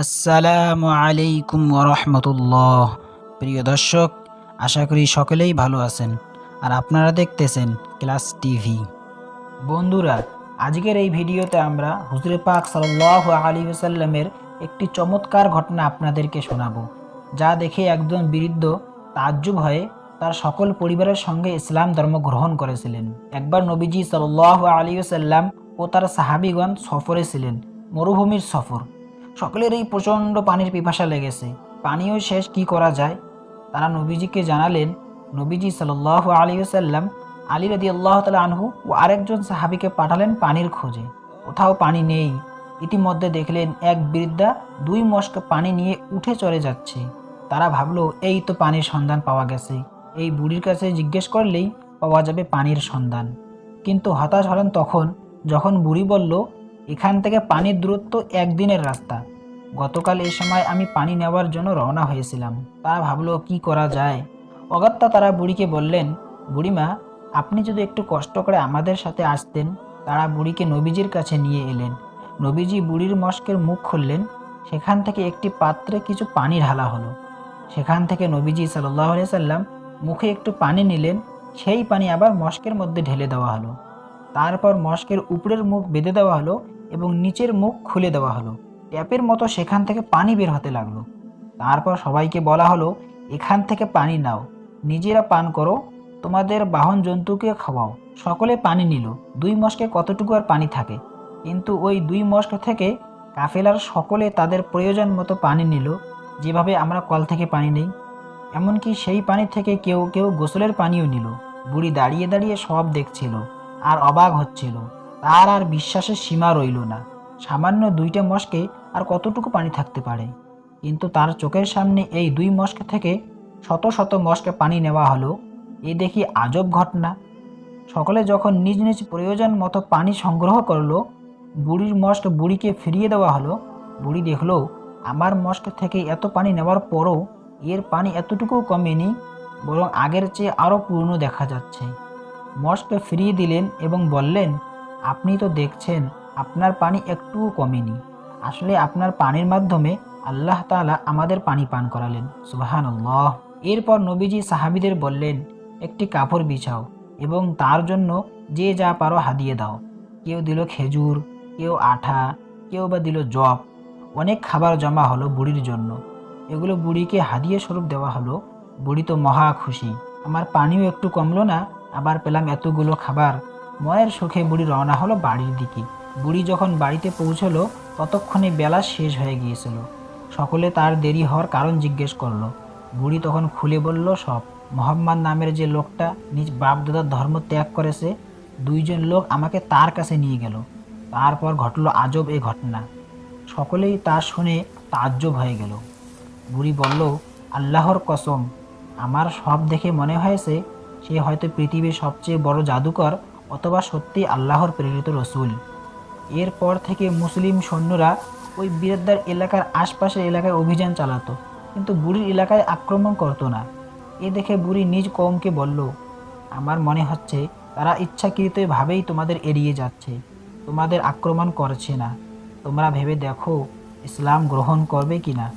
আসসালামু আলাইকুম ওরহমতুল্লাহ। প্রিয় দর্শক, আশা করি সকলেই ভালো আছেন আর আপনারা দেখতেছেন ক্লাস টিভি। বন্ধুরা, আজকের এই ভিডিওতে আমরা হুজুরে পাক সাল্লাল্লাহু আলাইহি ওয়াসাল্লামের একটি চমৎকার ঘটনা আপনাদেরকে শোনাবো, যা দেখে একজন বৃদ্ধ তাজ্জুব হয়ে তার সকল পরিবারের সঙ্গে ইসলাম ধর্ম গ্রহণ করেছিলেন। একবার নবীজি সাল্লাল্লাহু আলাইহি ওয়াসাল্লাম ও তার সাহাবীগণ সফরে ছিলেন, মরুভূমির সফর। সকলেরই প্রচণ্ড পানির পিপাসা লেগেছে, পানীয় শেষ, কি করা যায়? তারা নবীজিকে জানালেন। নবীজি সাল্লাল্লাহু আলাইহি ওয়াসাল্লাম আলী রাদিয়াল্লাহু তাআলা আনহু ও আরেকজন সাহাবীকে পাঠালেন পানির খোঁজে। কোথাও পানি নেই। ইতিমধ্যে দেখলেন এক বৃদ্ধা 2 মশক পানি নিয়ে উঠে চলে যাচ্ছে। তারা ভাবলো, এই তো পানির সন্ধান পাওয়া গেছে, এই বুড়ির কাছে জিজ্ঞেস করলেই পাওয়া যাবে পানির সন্ধান। কিন্তু হতাশ হলেন তখন যখন বুড়ি বলল, এখান থেকে পানির দূরত্ব 1 দিনের রাস্তা। গতকাল এই সময় আমি পানি নেওয়ার জন্য রওনা হয়েছিলাম। তারা ভাবলো, কি করা যায়? অগত্যা তারা বুড়িকে বললেন, বুড়িমা, আপনি যদি একটু কষ্ট করে আমাদের সাথে আসতেন। তারা বুড়িকে নবীজির কাছে নিয়ে এলেন। নবীজি বুড়ির মশকের মুখ খুললেন। সেখান থেকে একটি পাত্রে কিছু পানি ঢালা হলো। সেখান থেকে নবীজি সাল্লাল্লাহু আলাইহি সাল্লাম মুখে একটু পানি নিলেন। সেই পানি আবার মশকের মধ্যে ঢেলে দেওয়া হলো। তারপর মশকের উপরের মুখ বেঁধে দেওয়া হলো এবং নিচের মুখ খুলে দেওয়া হলো। ট্যাপের মতো সেখান থেকে পানি বের হতে লাগলো। তারপর সবাইকে বলা হলো, এখান থেকে পানি নাও, নিজেরা পান করো, তোমাদের বাহন জন্তুকে খাওয়াও। সকলে পানি নিল। 2 মশকে কতটুকু আর পানি থাকে? কিন্তু ওই 2 মশক থেকে কাফেলার সকলে তাদের প্রয়োজন মতো পানি নিল, যেভাবে আমরা কল থেকে পানি নেই। এমনকি সেই পানি থেকে কেউ কেউ গোসলের পানিও নিল। বুড়ি দাঁড়িয়ে দাঁড়িয়ে সব দেখছিল আর অবাক হচ্ছিল। তার আর বিশ্বাসের সীমা রইল না। সামান্য 2টা মশকে আর কতটুকু পানি থাকতে পারে? কিন্তু তার চোখের সামনে এই 2 মশক থেকে শত শত মশকে পানি নেওয়া হলো। এ দেখি আজব ঘটনা। সকলে যখন নিজ নিজ প্রয়োজন মতো পানি সংগ্রহ করলো, বুড়ির মশক বুড়িকে ফিরিয়ে দেওয়া হলো। বুড়ি দেখলো, আমার মশক থেকে এত পানি নেওয়ার পরও এর পানি এতটুকুও কমেনি, বরং আগের চেয়ে আরও পূর্ণ দেখা যাচ্ছে। মশক ফিরিয়ে দিলেন এবং বললেন, আপনি তো দেখছেন আপনার পানি একটুও কমেনি। আসলে আপনার পানির মাধ্যমে আল্লাহ তাআলা আমাদের পানি পান করালেন। সুবহানাল্লাহ। এরপর নবীজি সাহাবীদের বললেন, একটি কাপড় বিছাও এবং তার জন্য যে যা পারো হাদিয়ে দাও। কেউ দিল খেজুর, কেউ আঠা, কেউ বা দিল জব। অনেক খাবার জমা হলো বুড়ির জন্য। এগুলো বুড়িকে হাদিয়ে স্বরূপ দেওয়া হলো। বুড়ি তো মহা খুশি। আমার পানিও একটু কমলো না, আবার পেলাম এতগুলো খাবার। মনের সুখে বুড়ি রওনা হলো বাড়ির দিকে। বুড়ি যখন বাড়িতে পৌঁছলো, ততক্ষণে বেলা শেষ হয়ে গিয়েছিল। সকলে তার দেরি হওয়ার কারণ জিজ্ঞেস করলো। বুড়ি তখন খুলে বলল সব। মোহাম্মদ নামের যে লোকটা নিজ বাপদাদার ধর্ম ত্যাগ করেছে, 2 জন লোক আমাকে তার কাছে নিয়ে গেল। তারপর ঘটলো আজব এই ঘটনা। সকলেই তা শুনে তাজ্জব হয়ে গেল। বুড়ি বলল, আল্লাহর কসম, আমার সব দেখে মনে হয়েছে সে হয়তো পৃথিবীর সবচেয়ে বড় জাদুকর অথবা সত্যি আল্লাহর প্রেরিত রসুল। এরপর থেকে মুসলিম সৈন্যরা ওই বীরদার এলাকার আশপাশের এলাকায় অভিযান চালাতো, কিন্তু বুড়ির এলাকায় আক্রমণ করতো না। এ দেখে বুড়ি নিজ কওমকে বলল, আমার মনে হচ্ছে তারা ইচ্ছাকৃতভাবেই তোমাদের এড়িয়ে যাচ্ছে, তোমাদের আক্রমণ করছে না। তোমরা ভেবে দেখো ইসলাম গ্রহণ করবে কিনা।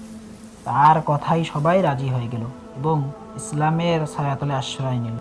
তার কথাই সবাই রাজি হয়ে গেল এবং ইসলামের ছায়াতলে আশ্রয় নিল।